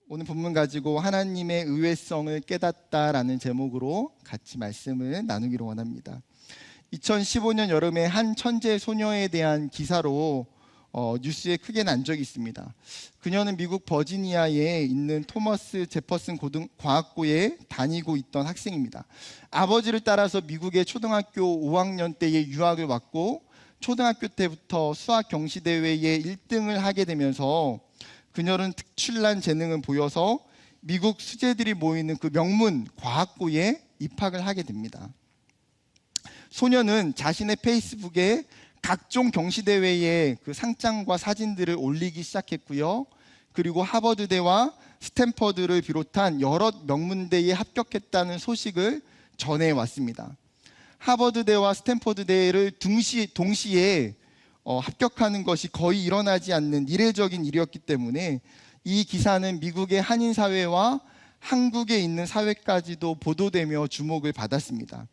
오늘 본문 가지고 하나님의 의외성을 깨닫다라는 제목으로 같이 말씀을 나누기로 원합니다. 2015년 여름에 한 천재 소녀에 대한 기사로 뉴스에 크게 난 적이 있습니다. 그녀는 미국 버지니아에 있는 토머스 제퍼슨 과학고에 다니고 있던 학생입니다. 아버지를 따라서 미국의 초등학교 5학년 때에 유학을 왔고 초등학교 때부터 수학 경시대회에 1등을 하게 되면서 그녀는 특출난 재능을 보여서 미국 수재들이 모이는 그 명문 과학고에 입학을 하게 됩니다. 소녀는 자신의 페이스북에 각종 경시대회의 그 상장과 사진들을 올리기 시작했고요. 그리고 하버드대와 스탠퍼드를 비롯한 여러 명문대에 합격했다는 소식을 전해왔습니다. 하버드대와 스탠퍼드대를 동시에 합격하는 것이 거의 일어나지 않는 이례적인 일이었기 때문에 이 기사는 미국의 한인사회와 한국에 있는 사회까지도 보도되며 주목을 받았습니다.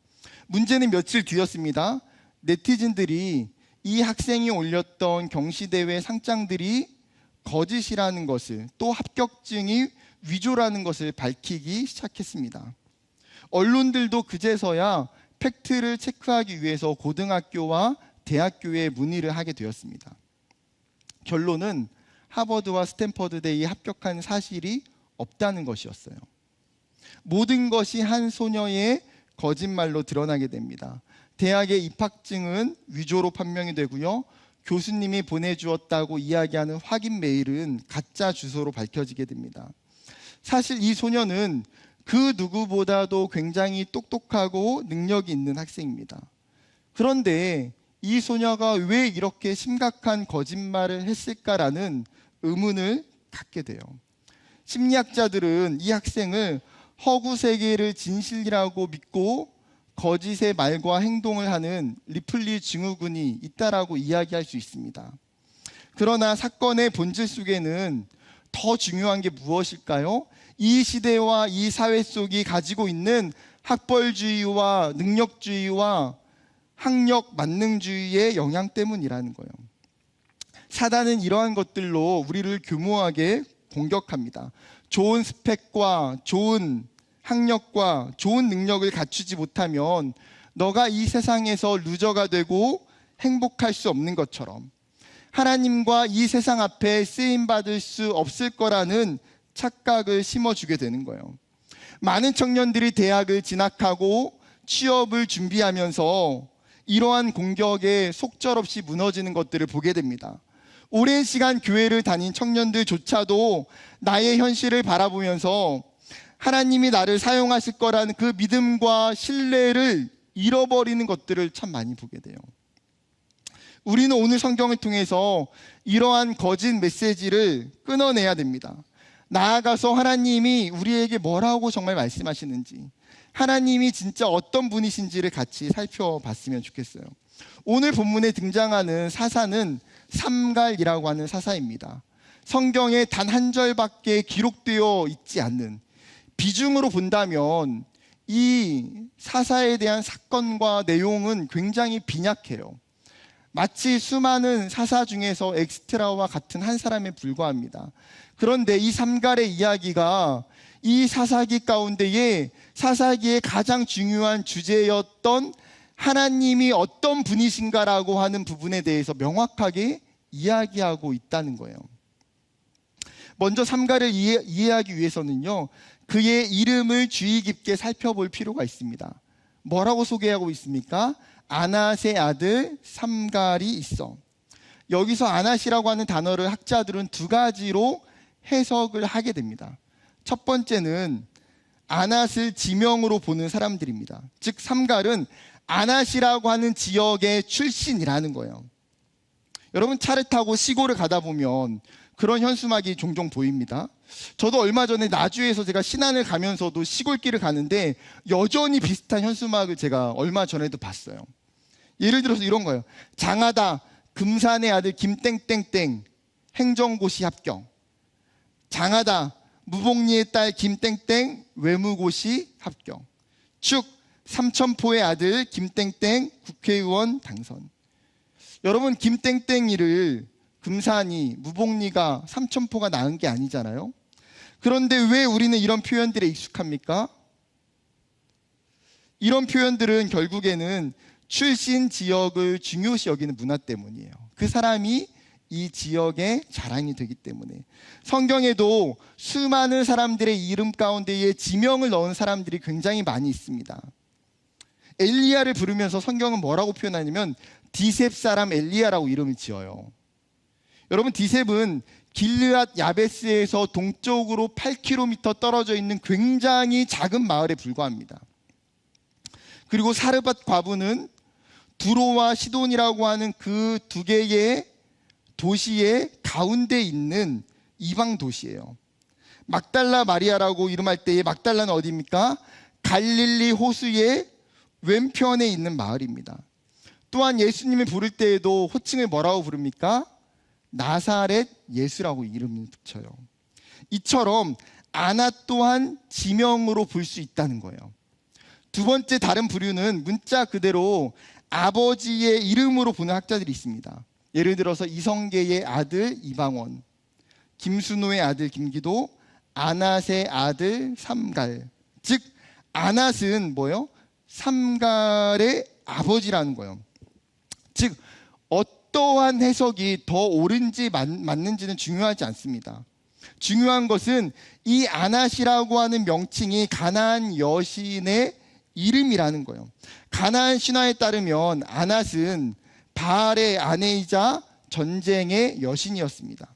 문제는 며칠 뒤였습니다. 네티즌들이 이 학생이 올렸던 경시대회 상장들이 거짓이라는 것을, 또 합격증이 위조라는 것을 밝히기 시작했습니다. 언론들도 그제서야 팩트를 체크하기 위해서 고등학교와 대학교에 문의를 하게 되었습니다. 결론은 하버드와 스탠퍼드대에 합격한 사실이 없다는 것이었어요. 모든 것이 한 소녀의 거짓말로 드러나게 됩니다. 대학의 입학증은 위조로 판명이 되고요. 교수님이 보내주었다고 이야기하는 확인 메일은 가짜 주소로 밝혀지게 됩니다. 사실 이 소녀는 그 누구보다도 굉장히 똑똑하고 능력이 있는 학생입니다. 그런데 이 소녀가 왜 이렇게 심각한 거짓말을 했을까라는 의문을 갖게 돼요. 심리학자들은 이 학생을 허구 세계를 진실이라고 믿고 거짓의 말과 행동을 하는 리플리 증후군이 있다라고 이야기할 수 있습니다. 그러나 사건의 본질 속에는 더 중요한 게 무엇일까요? 이 시대와 이 사회 속이 가지고 있는 학벌주의와 능력주의와 학력 만능주의의 영향 때문이라는 거예요. 사단은 이러한 것들로 우리를 교묘하게 공격합니다. 좋은 스펙과 좋은 학력과 좋은 능력을 갖추지 못하면 너가 이 세상에서 루저가 되고 행복할 수 없는 것처럼 하나님과 이 세상 앞에 쓰임받을 수 없을 거라는 착각을 심어주게 되는 거예요. 많은 청년들이 대학을 진학하고 취업을 준비하면서 이러한 공격에 속절없이 무너지는 것들을 보게 됩니다. 오랜 시간 교회를 다닌 청년들조차도 나의 현실을 바라보면서 하나님이 나를 사용하실 거라는 그 믿음과 신뢰를 잃어버리는 것들을 참 많이 보게 돼요. 우리는 오늘 성경을 통해서 이러한 거짓 메시지를 끊어내야 됩니다. 나아가서 하나님이 우리에게 뭐라고 정말 말씀하시는지, 하나님이 진짜 어떤 분이신지를 같이 살펴봤으면 좋겠어요. 오늘 본문에 등장하는 사사는 삼갈이라고 하는 사사입니다. 성경에 단 한 절밖에 기록되어 있지 않는, 비중으로 본다면 이 사사에 대한 사건과 내용은 굉장히 빈약해요. 마치 수많은 사사 중에서 엑스트라와 같은 한 사람에 불과합니다. 그런데 이 삼갈의 이야기가 이 사사기 가운데에 사사기의 가장 중요한 주제였던 하나님이 어떤 분이신가라고 하는 부분에 대해서 명확하게 이야기하고 있다는 거예요. 먼저 삼갈을 이해하기 위해서는요, 그의 이름을 주의 깊게 살펴볼 필요가 있습니다. 뭐라고 소개하고 있습니까? 아낫의 아들 삼갈이 있어. 여기서 아낫이라고 하는 단어를 학자들은 두 가지로 해석을 하게 됩니다. 첫 번째는 아낫을 지명으로 보는 사람들입니다. 즉 삼갈은 아낫이라고 하는 지역의 출신이라는 거예요. 여러분, 차를 타고 시골을 가다 보면 그런 현수막이 종종 보입니다. 저도 얼마 전에 나주에서 제가 신안을 가면서도 시골길을 가는데 여전히 비슷한 현수막을 제가 얼마 전에도 봤어요. 예를 들어서 이런 거예요. 장하다 금산의 아들 김땡땡땡 행정고시 합격. 장하다 무복리의 딸 김땡땡 외무고시 합격. 축 삼천포의 아들 김땡땡 국회의원 당선. 여러분, 김땡땡이를 금산이 무복리가 삼천포가 낳은 게 아니잖아요. 그런데 왜 우리는 이런 표현들에 익숙합니까? 이런 표현들은 결국에는 출신 지역을 중요시 여기는 문화 때문이에요. 그 사람이 이 지역의 자랑이 되기 때문에. 성경에도 수많은 사람들의 이름 가운데에 지명을 넣은 사람들이 굉장히 많이 있습니다. 엘리야를 부르면서 성경은 뭐라고 표현하냐면 디셉 사람 엘리야라고 이름을 지어요. 여러분, 디셉은 길르앗 야베스에서 동쪽으로 8km 떨어져 있는 굉장히 작은 마을에 불과합니다. 그리고 사르밧 과부는 두로와 시돈이라고 하는 그 두 개의 도시의 가운데 있는 이방 도시예요. 막달라 마리아라고 이름할 때의 막달라는 어디입니까? 갈릴리 호수의 왼편에 있는 마을입니다. 또한 예수님을 부를 때에도 호칭을 뭐라고 부릅니까? 나사렛 예수라고 이름을 붙여요. 이처럼 아나 또한 지명으로 볼 수 있다는 거예요. 두 번째 다른 부류는 문자 그대로 아버지의 이름으로 보는 학자들이 있습니다. 예를 들어서 이성계의 아들 이방원, 김순호의 아들 김기도, 아낫의 아들 삼갈. 즉 아낫은 뭐예요? 삼갈의 아버지라는 거예요. 즉 어떠한 해석이 더 옳은지 맞는지는 중요하지 않습니다. 중요한 것은 이 아낫이라고 하는 명칭이 가나안 여신의 이름이라는 거예요. 가나안 신화에 따르면 아낫은 바알의 아내이자 전쟁의 여신이었습니다.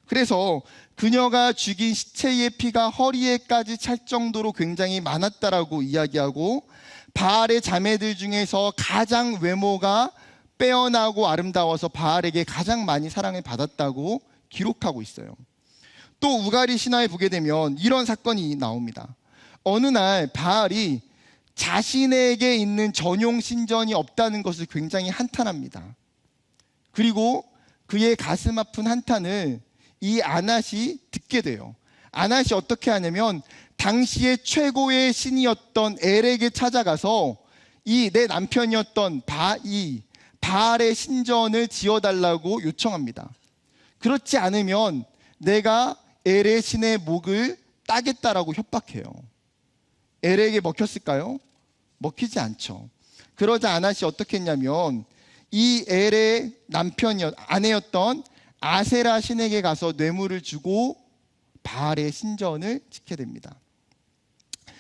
그래서 그녀가 죽인 시체의 피가 허리에까지 찰 정도로 굉장히 많았다라고 이야기하고, 바알의 자매들 중에서 가장 외모가 빼어나고 아름다워서 바알에게 가장 많이 사랑을 받았다고 기록하고 있어요. 또 우가리 신화에 보게 되면 이런 사건이 나옵니다. 어느 날 바알이 자신에게 있는 전용 신전이 없다는 것을 굉장히 한탄합니다. 그리고 그의 가슴 아픈 한탄을 이 아낫이 듣게 돼요. 아낫이 어떻게 하냐면 당시의 최고의 신이었던 엘에게 찾아가서 이 내 남편이었던 바알의 신전을 지어달라고 요청합니다. 그렇지 않으면 내가 엘의 신의 목을 따겠다라고 협박해요. 엘에게 먹혔을까요? 먹히지 않죠. 그러자 아낫이 어떻게 했냐면 이 엘의 아내였던 아세라 신에게 가서 뇌물을 주고 바알의 신전을 짓게 됩니다.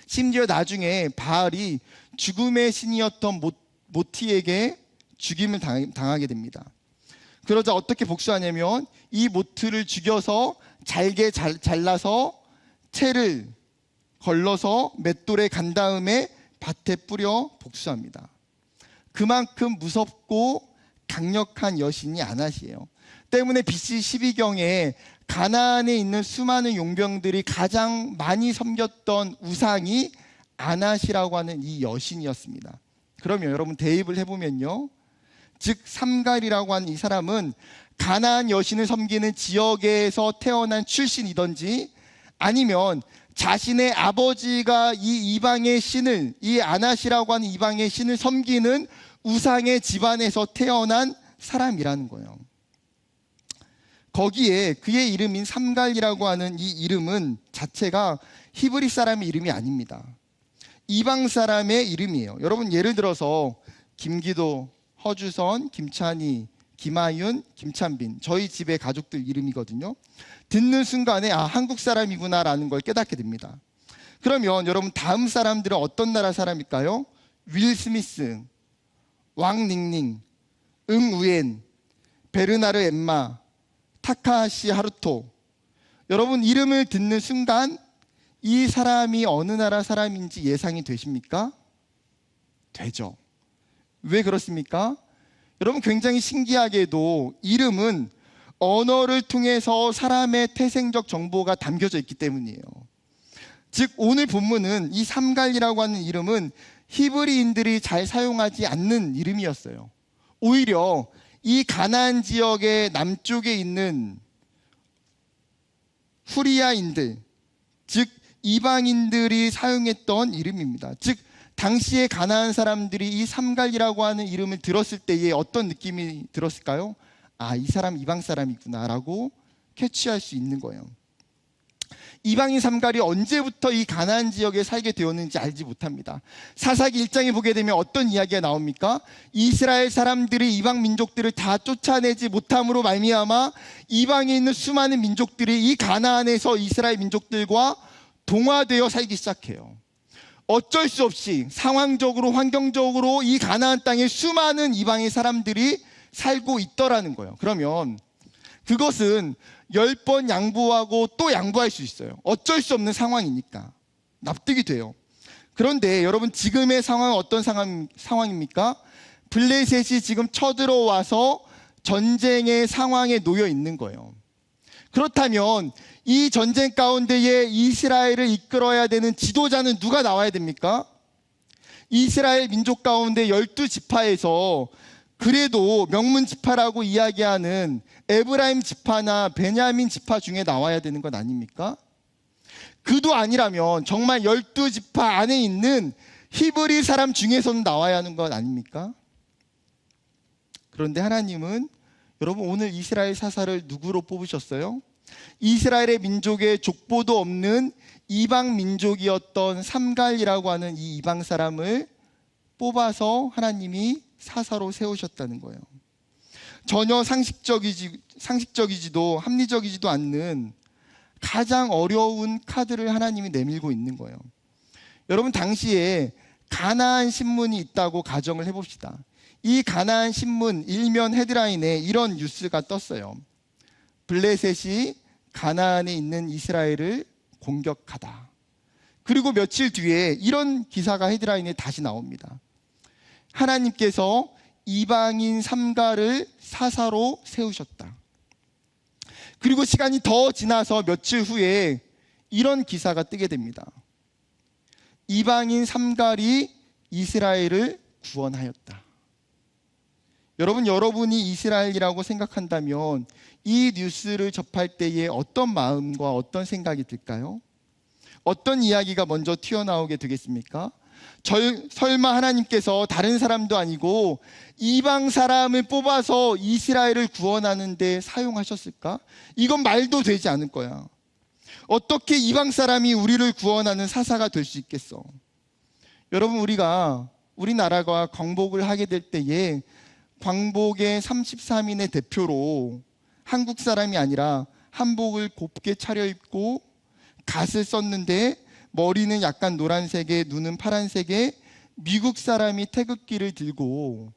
심지어 나중에 바알이 죽음의 신이었던 모티에게 죽임을 당하게 됩니다. 그러자 어떻게 복수하냐면 이 모트를 죽여서 잘게 잘라서 채를 걸러서 맷돌에 간 다음에 밭에 뿌려 복수합니다. 그만큼 무섭고 강력한 여신이 아낫이에요. 때문에 BC 12경에 가나안에 있는 수많은 용병들이 가장 많이 섬겼던 우상이 아낫이라고 하는 이 여신이었습니다. 그러면 여러분 대입을 해보면요, 즉 삼갈이라고 하는 이 사람은 가나안 여신을 섬기는 지역에서 태어난 출신이든지 아니면 자신의 아버지가 이 이방의 신을, 이 아낫이라고 하는 이방의 신을 섬기는 우상의 집안에서 태어난 사람이라는 거예요. 거기에 그의 이름인 삼갈이라고 하는 이 이름은 자체가 히브리 사람의 이름이 아닙니다. 이방 사람의 이름이에요. 여러분 예를 들어서 김기도, 허주선, 김찬희, 김아윤, 김찬빈, 저희 집의 가족들 이름이거든요. 듣는 순간에 한국 사람이구나 라는 걸 깨닫게 됩니다. 그러면 여러분 다음 사람들은 어떤 나라 사람일까요? 윌 스미스, 왕닝닝, 응우엔, 베르나르 엠마, 타카하시 하루토. 여러분 이름을 듣는 순간 이 사람이 어느 나라 사람인지 예상이 되십니까? 되죠. 왜 그렇습니까? 여러분 굉장히 신기하게도 이름은 언어를 통해서 사람의 태생적 정보가 담겨져 있기 때문이에요. 즉 오늘 본문은 이 삼갈이라고 하는 이름은 히브리인들이 잘 사용하지 않는 이름이었어요. 오히려 이 가나안 지역의 남쪽에 있는 후리아인들, 즉 이방인들이 사용했던 이름입니다. 즉 당시에 가나안 사람들이 이 삼갈이라고 하는 이름을 들었을 때에 어떤 느낌이 들었을까요? 이 사람 이방 사람이구나 라고 캐치할 수 있는 거예요. 이방인 삼갈이 언제부터 이 가나안 지역에 살게 되었는지 알지 못합니다. 사사기 1장에 보게 되면 어떤 이야기가 나옵니까? 이스라엘 사람들이 이방 민족들을 다 쫓아내지 못함으로 말미암아 이방에 있는 수많은 민족들이 이 가나안에서 이스라엘 민족들과 동화되어 살기 시작해요. 어쩔 수 없이 상황적으로 환경적으로 이 가나안 땅에 수많은 이방의 사람들이 살고 있더라는 거예요. 그러면 그것은 10번 양보하고 또 양보할 수 있어요. 어쩔 수 없는 상황이니까 납득이 돼요. 그런데 여러분, 지금의 상황은 어떤 상황입니까? 블레셋이 지금 쳐들어와서 전쟁의 상황에 놓여 있는 거예요. 그렇다면 이 전쟁 가운데에 이스라엘을 이끌어야 되는 지도자는 누가 나와야 됩니까? 이스라엘 민족 가운데 12지파에서 그래도 명문 지파라고 이야기하는 에브라임 지파나 베냐민 지파 중에 나와야 되는 것 아닙니까? 그도 아니라면 정말 12지파 안에 있는 히브리 사람 중에서는 나와야 하는 것 아닙니까? 그런데 하나님은 여러분, 오늘 이스라엘 사사를 누구로 뽑으셨어요? 이스라엘의 민족에 족보도 없는 이방 민족이었던 삼갈이라고 하는 이 이방 사람을 뽑아서 하나님이 사사로 세우셨다는 거예요. 전혀 상식적이지도 합리적이지도 않는 가장 어려운 카드를 하나님이 내밀고 있는 거예요. 여러분, 당시에 가나안 신문이 있다고 가정을 해봅시다. 이 가나안 신문 일면 헤드라인에 이런 뉴스가 떴어요. 블레셋이 가나안에 있는 이스라엘을 공격하다. 그리고 며칠 뒤에 이런 기사가 헤드라인에 다시 나옵니다. 하나님께서 이방인 삼갈을 사사로 세우셨다. 그리고 시간이 더 지나서 며칠 후에 이런 기사가 뜨게 됩니다. 이방인 삼갈이 이스라엘을 구원하였다. 여러분, 여러분이 이스라엘이라고 생각한다면 이 뉴스를 접할 때에 어떤 마음과 어떤 생각이 들까요? 어떤 이야기가 먼저 튀어나오게 되겠습니까? 설마 하나님께서 다른 사람도 아니고 이방 사람을 뽑아서 이스라엘을 구원하는 데 사용하셨을까? 이건 말도 되지 않을 거야. 어떻게 이방 사람이 우리를 구원하는 사사가 될 수 있겠어? 여러분, 우리나라가 광복을 하게 될 때에 광복의 33인의 대표로 한국 사람이 아니라 한복을 곱게 차려입고 갓을 썼는데 머리는 약간 노란색에 눈은 파란색에 미국 사람이 태극기를 들고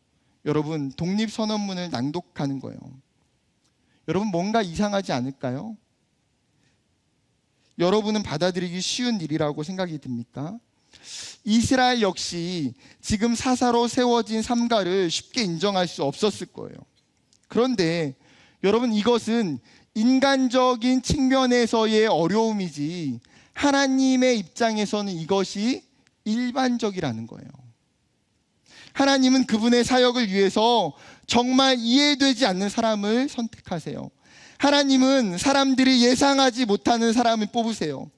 여러분, 독립선언문을 낭독하는 거예요. 여러분, 뭔가 이상하지 않을까요? 여러분은 받아들이기 쉬운 일이라고 생각이 듭니까? 이스라엘 역시 지금 사사로 세워진 삼갈을 쉽게 인정할 수 없었을 거예요. 그런데 여러분, 이것은 인간적인 측면에서의 어려움이지 하나님의 입장에서는 이것이 일반적이라는 거예요. 하나님은 그분의 사역을 위해서 정말 이해되지 않는 사람을 선택하세요. 하나님은 사람들이 예상하지 못하는 사람을 뽑으세요.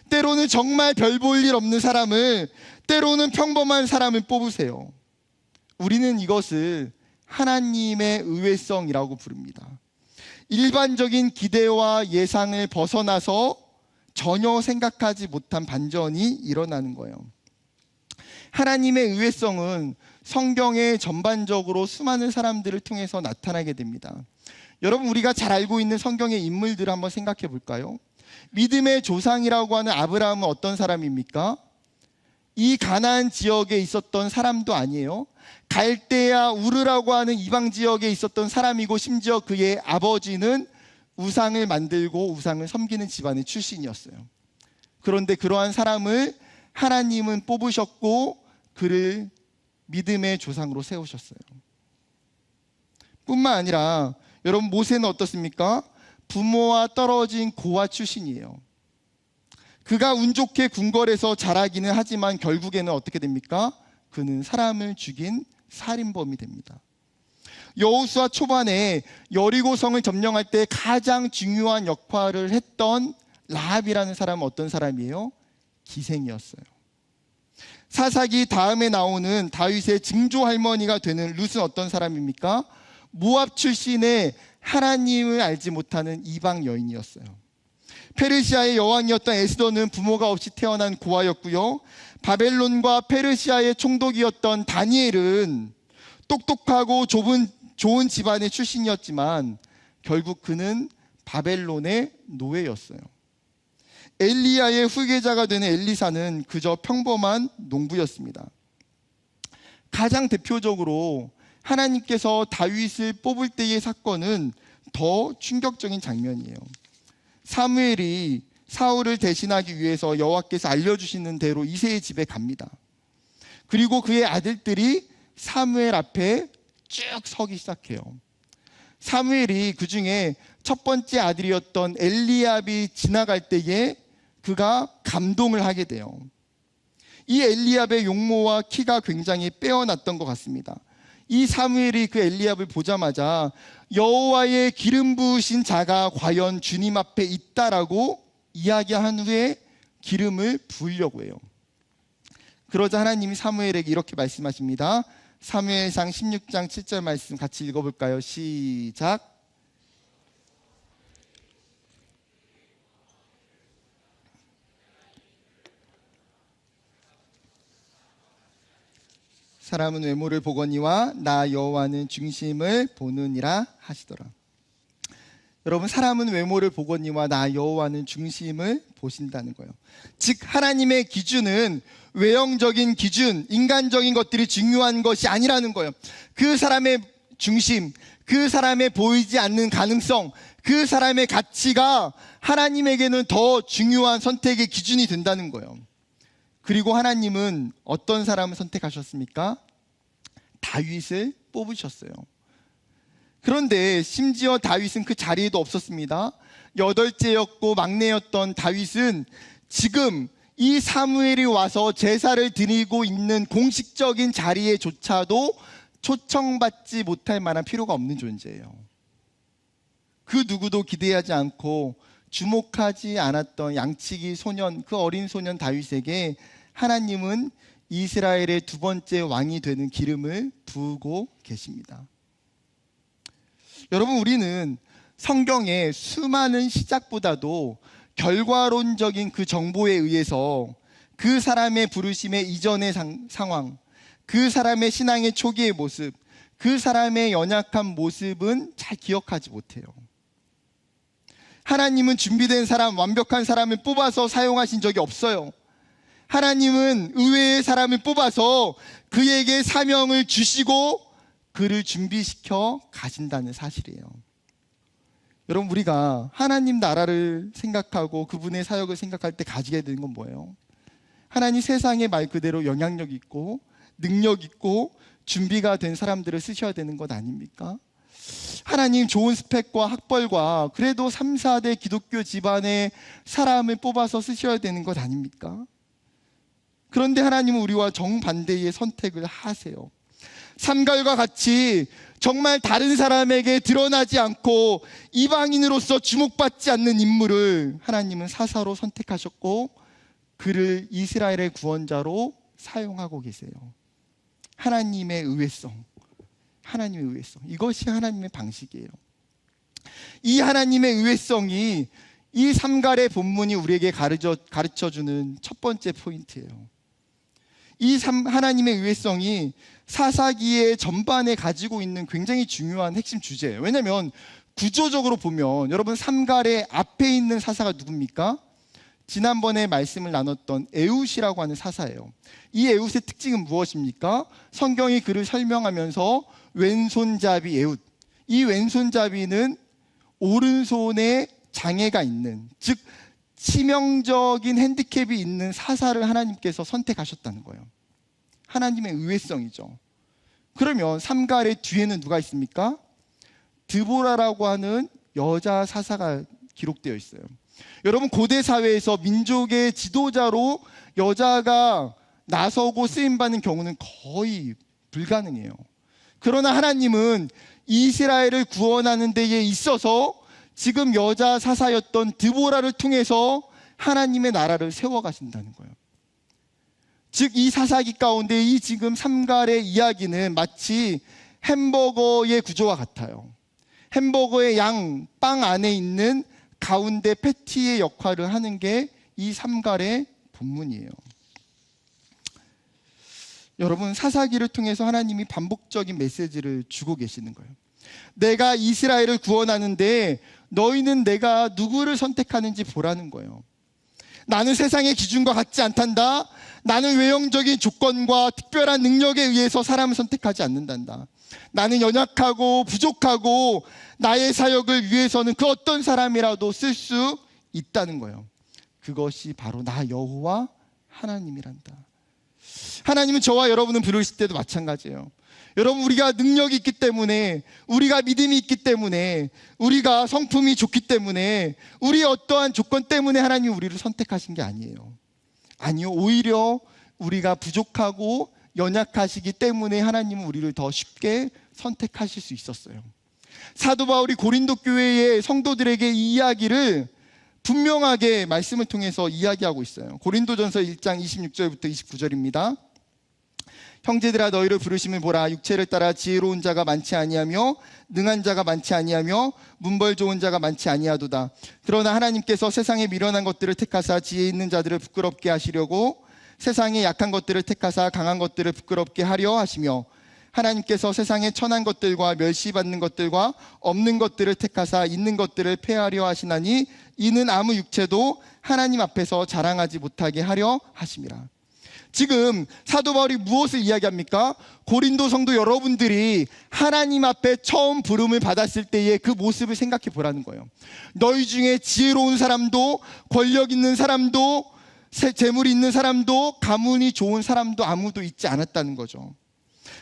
때로는 정말 별 볼 일 없는 사람을, 때로는 평범한 사람을 뽑으세요. 우리는 이것을 하나님의 의외성이라고 부릅니다. 일반적인 기대와 예상을 벗어나서 전혀 생각하지 못한 반전이 일어나는 거예요. 하나님의 의외성은 성경에 전반적으로 수많은 사람들을 통해서 나타나게 됩니다. 여러분, 우리가 잘 알고 있는 성경의 인물들을 한번 생각해 볼까요? 믿음의 조상이라고 하는 아브라함은 어떤 사람입니까? 이 가나안 지역에 있었던 사람도 아니에요. 갈대아 우르라고 하는 이방 지역에 있었던 사람이고, 심지어 그의 아버지는 우상을 만들고 우상을 섬기는 집안의 출신이었어요. 그런데 그러한 사람을 하나님은 뽑으셨고 그를 믿음의 조상으로 세우셨어요. 뿐만 아니라 여러분, 모세는 어떻습니까? 부모와 떨어진 고아 출신이에요. 그가 운 좋게 궁궐에서 자라기는 하지만 결국에는 어떻게 됩니까? 그는 사람을 죽인 살인범이 됩니다. 여호수아 초반에 여리고성을 점령할 때 가장 중요한 역할을 했던 라합이라는 사람은 어떤 사람이에요? 기생이었어요. 사사기 다음에 나오는 다윗의 증조 할머니가 되는 룻은 어떤 사람입니까? 모압 출신의 하나님을 알지 못하는 이방 여인이었어요. 페르시아의 여왕이었던 에스더는 부모가 없이 태어난 고아였고요. 바벨론과 페르시아의 총독이었던 다니엘은 똑똑하고 좋은 집안의 출신이었지만 결국 그는 바벨론의 노예였어요. 엘리야의 후계자가 되는 엘리사는 그저 평범한 농부였습니다. 가장 대표적으로 하나님께서 다윗을 뽑을 때의 사건은 더 충격적인 장면이에요. 사무엘이 사울을 대신하기 위해서 여호와께서 알려주시는 대로 이새의 집에 갑니다. 그리고 그의 아들들이 사무엘 앞에 쭉 서기 시작해요. 사무엘이 그 중에 첫 번째 아들이었던 엘리압이 지나갈 때에 그가 감동을 하게 돼요. 이 엘리압의 용모와 키가 굉장히 빼어났던 것 같습니다. 이 사무엘이 그 엘리압을 보자마자 여호와의 기름 부으신 자가 과연 주님 앞에 있다라고 이야기한 후에 기름을 부으려고 해요. 그러자 하나님이 사무엘에게 이렇게 말씀하십니다. 사무엘상 16장 7절 말씀 같이 읽어볼까요? 시작. 사람은 외모를 보거니와 나 여호와는 중심을 보느니라 하시더라. 여러분, 사람은 외모를 보거니와 나 여호와는 중심을 보신다는 거예요. 즉 하나님의 기준은 외형적인 기준, 인간적인 것들이 중요한 것이 아니라는 거예요. 그 사람의 중심, 그 사람의 보이지 않는 가능성, 그 사람의 가치가 하나님에게는 더 중요한 선택의 기준이 된다는 거예요. 그리고 하나님은 어떤 사람을 선택하셨습니까? 다윗을 뽑으셨어요. 그런데 심지어 다윗은 그 자리에도 없었습니다. 8째였고 막내였던 다윗은 지금 이 사무엘이 와서 제사를 드리고 있는 공식적인 자리에조차도 초청받지 못할 만한 필요가 없는 존재예요. 그 누구도 기대하지 않고 주목하지 않았던 양치기 소년, 그 어린 소년 다윗에게 하나님은 이스라엘의 두 번째 왕이 되는 기름을 부으고 계십니다. 여러분, 우리는 성경의 수많은 시작보다도 결과론적인 그 정보에 의해서 그 사람의 부르심의 이전의 상황, 그 사람의 신앙의 초기의 모습, 그 사람의 연약한 모습은 잘 기억하지 못해요. 하나님은 준비된 사람, 완벽한 사람을 뽑아서 사용하신 적이 없어요. 하나님은 의외의 사람을 뽑아서 그에게 사명을 주시고 그를 준비시켜 가신다는 사실이에요. 여러분, 우리가 하나님 나라를 생각하고 그분의 사역을 생각할 때 가지게 되는 건 뭐예요? 하나님 세상에 말 그대로 영향력 있고 능력 있고 준비가 된 사람들을 쓰셔야 되는 것 아닙니까? 하나님 좋은 스펙과 학벌과 그래도 3, 4대 기독교 집안의 사람을 뽑아서 쓰셔야 되는 것 아닙니까? 그런데 하나님은 우리와 정반대의 선택을 하세요. 삼갈과 같이 정말 다른 사람에게 드러나지 않고 이방인으로서 주목받지 않는 인물을 하나님은 사사로 선택하셨고 그를 이스라엘의 구원자로 사용하고 계세요. 하나님의 의외성, 하나님의 의외성, 이것이 하나님의 방식이에요. 이 하나님의 의외성이 이 삼갈의 본문이 우리에게 가르쳐주는 첫 번째 포인트예요. 이 하나님의 의외성이 사사기의 전반에 가지고 있는 굉장히 중요한 핵심 주제예요. 왜냐하면 구조적으로 보면 여러분, 삼갈의 앞에 있는 사사가 누굽니까? 지난번에 말씀을 나눴던 에훗이라고 하는 사사예요. 이 에훗의 특징은 무엇입니까? 성경이 그를 설명하면서 왼손잡이 에훗, 이 왼손잡이는 오른손에 장애가 있는, 즉 치명적인 핸디캡이 있는 사사를 하나님께서 선택하셨다는 거예요. 하나님의 의외성이죠. 그러면 삼갈의 뒤에는 누가 있습니까? 드보라라고 하는 여자 사사가 기록되어 있어요. 여러분, 고대 사회에서 민족의 지도자로 여자가 나서고 쓰임받는 경우는 거의 불가능해요. 그러나 하나님은 이스라엘을 구원하는 데에 있어서 지금 여자 사사였던 드보라를 통해서 하나님의 나라를 세워가신다는 거예요. 즉 이 사사기 가운데 이 지금 삼갈의 이야기는 마치 햄버거의 구조와 같아요. 햄버거의 빵 안에 있는 가운데 패티의 역할을 하는 게 이 삼갈의 본문이에요. 여러분, 사사기를 통해서 하나님이 반복적인 메시지를 주고 계시는 거예요. 내가 이스라엘을 구원하는데 너희는 내가 누구를 선택하는지 보라는 거예요. 나는 세상의 기준과 같지 않단다. 나는 외형적인 조건과 특별한 능력에 의해서 사람을 선택하지 않는단다. 나는 연약하고 부족하고 나의 사역을 위해서는 그 어떤 사람이라도 쓸 수 있다는 거예요. 그것이 바로 나 여호와 하나님이란다. 하나님은 저와 여러분을 부르실 때도 마찬가지예요. 여러분, 우리가 능력이 있기 때문에, 우리가 믿음이 있기 때문에, 우리가 성품이 좋기 때문에, 우리의 어떠한 조건 때문에 하나님이 우리를 선택하신 게 아니에요. 아니요, 오히려 우리가 부족하고 연약하시기 때문에 하나님은 우리를 더 쉽게 선택하실 수 있었어요. 사도 바울이 고린도 교회의 성도들에게 이 이야기를 분명하게 말씀을 통해서 이야기하고 있어요. 고린도전서 1장 26절부터 29절입니다. 형제들아, 너희를 부르심을 보라. 육체를 따라 지혜로운 자가 많지 아니하며 능한 자가 많지 아니하며 문벌 좋은 자가 많지 아니하도다. 그러나 하나님께서 세상에 미련한 것들을 택하사 지혜 있는 자들을 부끄럽게 하시려고 세상에 약한 것들을 택하사 강한 것들을 부끄럽게 하려 하시며, 하나님께서 세상에 천한 것들과 멸시받는 것들과 없는 것들을 택하사 있는 것들을 폐하려 하시나니 이는 아무 육체도 하나님 앞에서 자랑하지 못하게 하려 하심이라. 지금 사도 바울이 무엇을 이야기합니까? 고린도 성도 여러분들이 하나님 앞에 처음 부름을 받았을 때의 그 모습을 생각해 보라는 거예요. 너희 중에 지혜로운 사람도, 권력 있는 사람도, 재물이 있는 사람도, 가문이 좋은 사람도 아무도 있지 않았다는 거죠.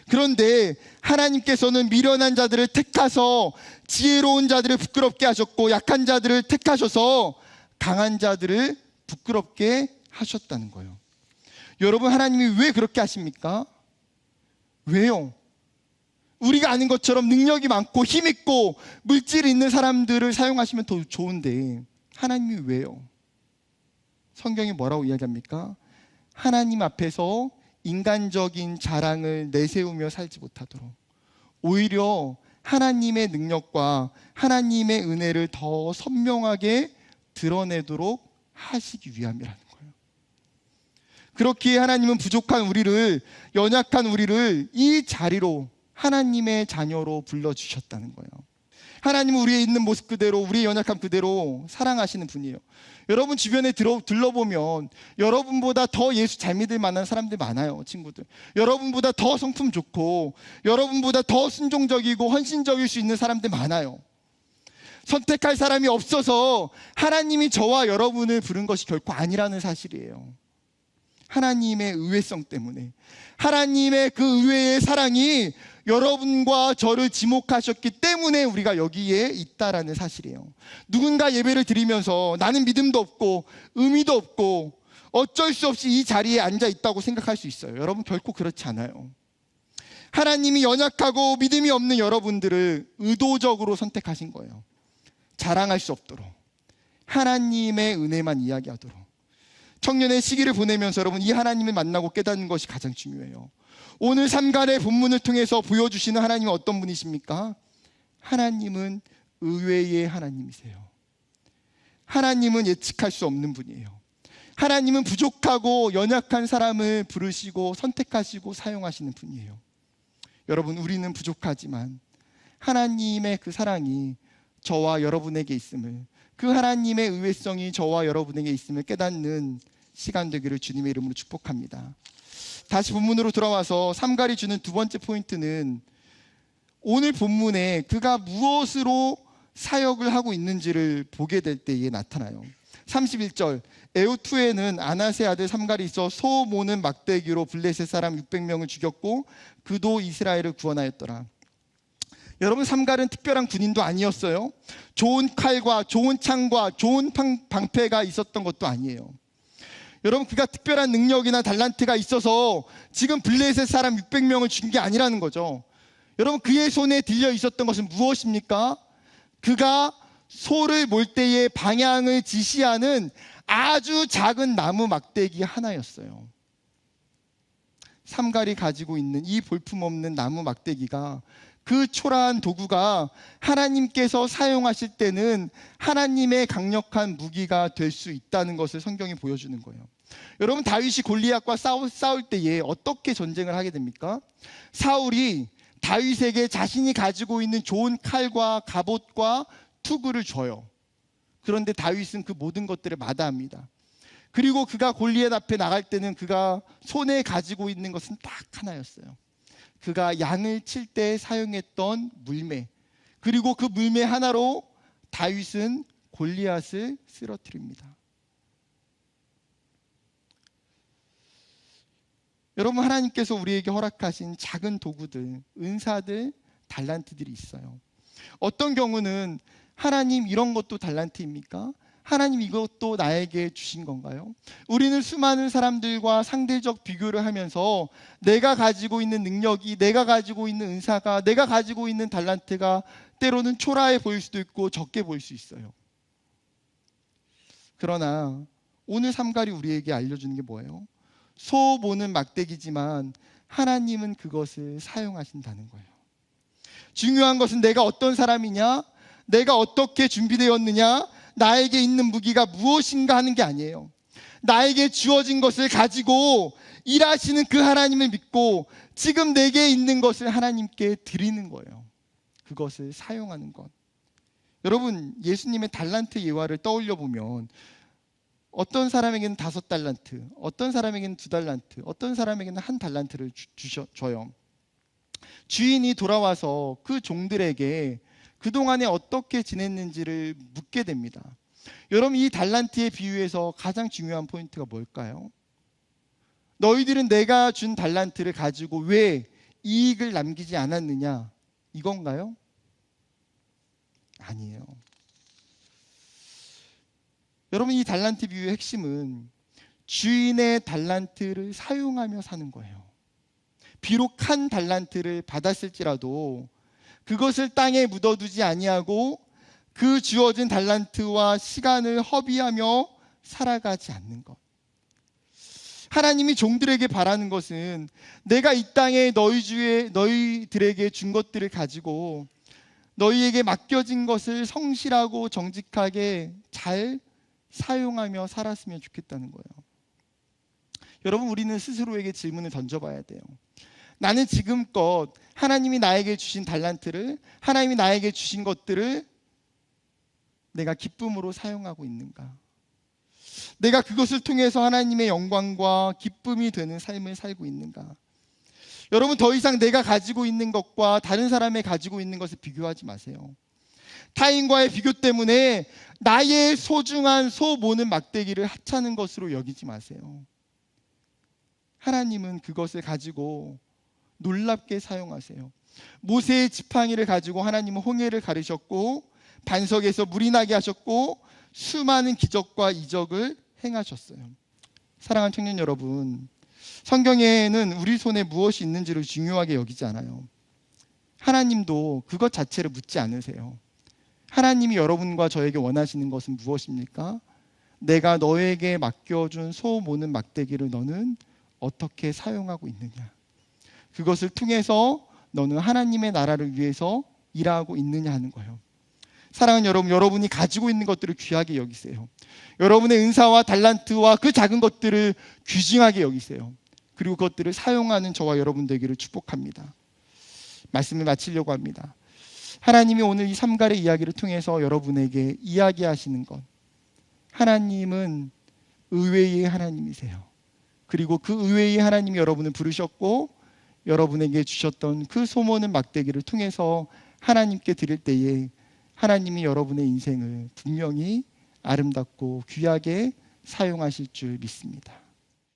그런데 하나님께서는 미련한 자들을 택하서 지혜로운 자들을 부끄럽게 하셨고, 약한 자들을 택하셔서 강한 자들을 부끄럽게 하셨다는 거예요. 여러분, 하나님이 왜 그렇게 하십니까? 왜요? 우리가 아는 것처럼 능력이 많고 힘있고 물질이 있는 사람들을 사용하시면 더 좋은데 하나님이 왜요? 성경이 뭐라고 이야기합니까? 하나님 앞에서 인간적인 자랑을 내세우며 살지 못하도록, 오히려 하나님의 능력과 하나님의 은혜를 더 선명하게 드러내도록 하시기 위함이라는 거예요. 그렇기에 하나님은 부족한 우리를, 연약한 우리를 이 자리로 하나님의 자녀로 불러주셨다는 거예요. 하나님은 우리의 있는 모습 그대로, 우리의 연약함 그대로 사랑하시는 분이에요. 여러분 주변에 둘러보면 여러분보다 더 예수 잘 믿을 만한 사람들 많아요. 친구들, 여러분보다 더 성품 좋고 여러분보다 더 순종적이고 헌신적일 수 있는 사람들 많아요. 선택할 사람이 없어서 하나님이 저와 여러분을 부른 것이 결코 아니라는 사실이에요. 하나님의 의외성 때문에, 하나님의 그 의외의 사랑이 여러분과 저를 지목하셨기 때문에 우리가 여기에 있다라는 사실이에요. 누군가 예배를 드리면서 나는 믿음도 없고 의미도 없고 어쩔 수 없이 이 자리에 앉아 있다고 생각할 수 있어요. 여러분, 결코 그렇지 않아요. 하나님이 연약하고 믿음이 없는 여러분들을 의도적으로 선택하신 거예요. 자랑할 수 없도록, 하나님의 은혜만 이야기하도록. 청년의 시기를 보내면서 여러분, 이 하나님을 만나고 깨닫는 것이 가장 중요해요. 오늘 삼갈의 본문을 통해서 보여주시는 하나님은 어떤 분이십니까? 하나님은 의외의 하나님이세요. 하나님은 예측할 수 없는 분이에요. 하나님은 부족하고 연약한 사람을 부르시고 선택하시고 사용하시는 분이에요. 여러분, 우리는 부족하지만 하나님의 그 사랑이 저와 여러분에게 있음을, 그 하나님의 의외성이 저와 여러분에게 있음을 깨닫는 시간 되기를 주님의 이름으로 축복합니다. 다시 본문으로 돌아와서 삼갈이 주는 두 번째 포인트는 오늘 본문에 그가 무엇으로 사역을 하고 있는지를 보게 될 때에 나타나요. 31절, 에우투에는 아나세 아들 삼갈이 있어 소 모는 막대기로 블레셋 사람 600명을 죽였고 그도 이스라엘을 구원하였더라. 여러분, 삼갈은 특별한 군인도 아니었어요. 좋은 칼과 좋은 창과 좋은 방패가 있었던 것도 아니에요. 여러분, 그가 특별한 능력이나 달란트가 있어서 지금 블레셋 사람 600명을 죽인 게 아니라는 거죠. 여러분, 그의 손에 들려 있었던 것은 무엇입니까? 그가 소를 몰 때의 방향을 지시하는 아주 작은 나무 막대기 하나였어요. 삼갈이 가지고 있는 이 볼품없는 나무 막대기가 그 초라한 도구가 하나님께서 사용하실 때는 하나님의 강력한 무기가 될 수 있다는 것을 성경이 보여주는 거예요. 여러분, 다윗이 골리앗과 싸울 때에 어떻게 전쟁을 하게 됩니까? 사울이 다윗에게 자신이 가지고 있는 좋은 칼과 갑옷과 투구를 줘요. 그런데 다윗은 그 모든 것들을 마다합니다. 그리고 그가 골리앗 앞에 나갈 때는 그가 손에 가지고 있는 것은 딱 하나였어요. 그가 양을 칠 때 사용했던 물매, 그리고 그 물매 하나로 다윗은 골리앗을 쓰러뜨립니다. 여러분, 하나님께서 우리에게 허락하신 작은 도구들, 은사들, 달란트들이 있어요. 어떤 경우는 하나님 이런 것도 달란트입니까? 하나님 이것도 나에게 주신 건가요? 우리는 수많은 사람들과 상대적 비교를 하면서 내가 가지고 있는 능력이, 내가 가지고 있는 은사가, 내가 가지고 있는 달란트가 때로는 초라해 보일 수도 있고 적게 보일 수 있어요. 그러나 오늘 삼갈이 우리에게 알려주는 게 뭐예요? 소 모는 막대기지만 하나님은 그것을 사용하신다는 거예요. 중요한 것은 내가 어떤 사람이냐, 내가 어떻게 준비되었느냐, 나에게 있는 무기가 무엇인가 하는 게 아니에요. 나에게 주어진 것을 가지고 일하시는 그 하나님을 믿고 지금 내게 있는 것을 하나님께 드리는 거예요. 그것을 사용하는 것. 여러분, 예수님의 달란트 예화를 떠올려 보면 어떤 사람에게는 5달란트, 어떤 사람에게는 2달란트, 어떤 사람에게는 1달란트를 줘요. 주인이 돌아와서 그 종들에게 그동안에 어떻게 지냈는지를 묻게 됩니다. 여러분, 이 달란트의 비유에서 가장 중요한 포인트가 뭘까요? 너희들은 내가 준 달란트를 가지고 왜 이익을 남기지 않았느냐, 이건가요? 아니에요. 여러분, 이 달란트 비유의 핵심은 주인의 달란트를 사용하며 사는 거예요. 비록 1달란트를 받았을지라도 그것을 땅에 묻어두지 아니하고 그 주어진 달란트와 시간을 허비하며 살아가지 않는 것. 하나님이 종들에게 바라는 것은 내가 이 땅에 너희들에게 준 것들을 가지고 너희에게 맡겨진 것을 성실하고 정직하게 잘 사용하며 살았으면 좋겠다는 거예요. 여러분, 우리는 스스로에게 질문을 던져봐야 돼요. 나는 지금껏 하나님이 나에게 주신 달란트를, 하나님이 나에게 주신 것들을 내가 기쁨으로 사용하고 있는가? 내가 그것을 통해서 하나님의 영광과 기쁨이 되는 삶을 살고 있는가? 여러분, 더 이상 내가 가지고 있는 것과 다른 사람이 가지고 있는 것을 비교하지 마세요. 타인과의 비교 때문에 나의 소중한 소 모는 막대기를 하찮은 것으로 여기지 마세요. 하나님은 그것을 가지고 놀랍게 사용하세요. 모세의 지팡이를 가지고 하나님은 홍해를 가르셨고 반석에서 물이 나게 하셨고 수많은 기적과 이적을 행하셨어요. 사랑하는 청년 여러분, 성경에는 우리 손에 무엇이 있는지를 중요하게 여기지 않아요. 하나님도 그것 자체를 묻지 않으세요. 하나님이 여러분과 저에게 원하시는 것은 무엇입니까? 내가 너에게 맡겨준 소 모는 막대기를 너는 어떻게 사용하고 있느냐? 그것을 통해서 너는 하나님의 나라를 위해서 일하고 있느냐 하는 거예요. 사랑하는 여러분, 여러분이 가지고 있는 것들을 귀하게 여기세요. 여러분의 은사와 달란트와 그 작은 것들을 귀중하게 여기세요. 그리고 그것들을 사용하는 저와 여러분 되기를 축복합니다. 말씀을 마치려고 합니다. 하나님이 오늘 이 삼갈의 이야기를 통해서 여러분에게 이야기하시는 것, 하나님은 의외의 하나님이세요. 그리고 그 의외의 하나님이 여러분을 부르셨고 여러분에게 주셨던 그 소모는 막대기를 통해서 하나님께 드릴 때에 하나님이 여러분의 인생을 분명히 아름답고 귀하게 사용하실 줄 믿습니다.